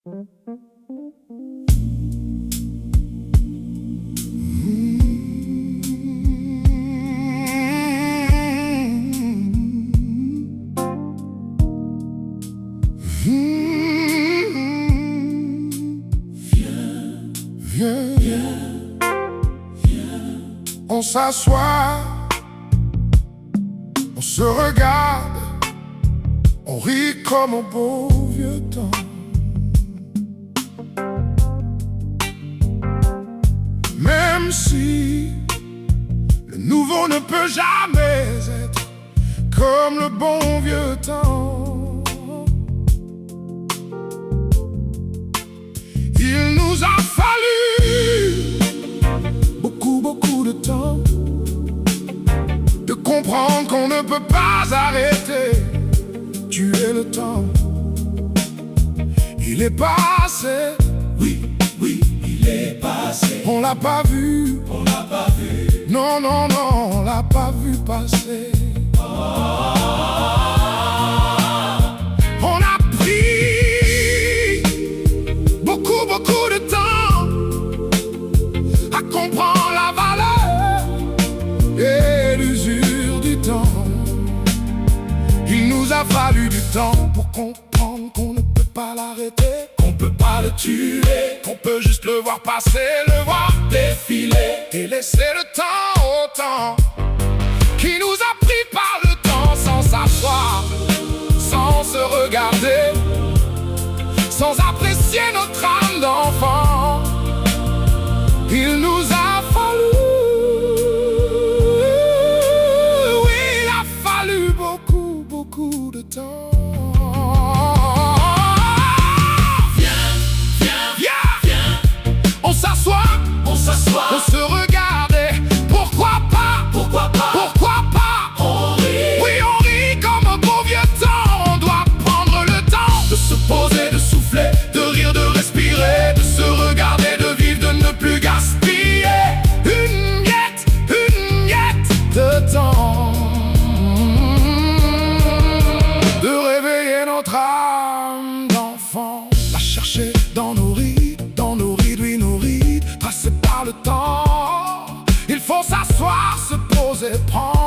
On s'assoit, on se regarde, on rit comme au beau vieux temps. Même si le nouveau ne peut jamais être comme le bon vieux temps, il nous a fallu beaucoup de temps de comprendre qu'on ne peut pas arrêter, tuer le temps. Il est passé, oui, il est passé. on l'a pas vu, non, on l'a pas vu passer. On a pris beaucoup de temps à comprendre la valeur et l'usure du temps. Il nous a fallu du temps pour comprendre qu'on ne peut pas l'arrêter, On peut pas le tuer, qu'on peut juste le voir passer, le voir défiler. et laisser le temps au temps qui nous a pris par le temps sans s'asseoir, sans se regarder, sans apprécier notre âme d'enfant. Il nous a fallu, oui, il a fallu beaucoup de temps. On s'assoit, On s'assoit, on se regarde et pourquoi pas, on rit. oui, on rit comme un beau vieux temps. On doit prendre le temps De se poser, de souffler, de rire, de respirer, de se regarder, de vivre, de ne plus gaspiller une miette de temps, de réveiller notre âme d'enfant, la chercher dans nos rides, oui, nos rides, tracés par le temps. Il faut s'asseoir, se poser, prendre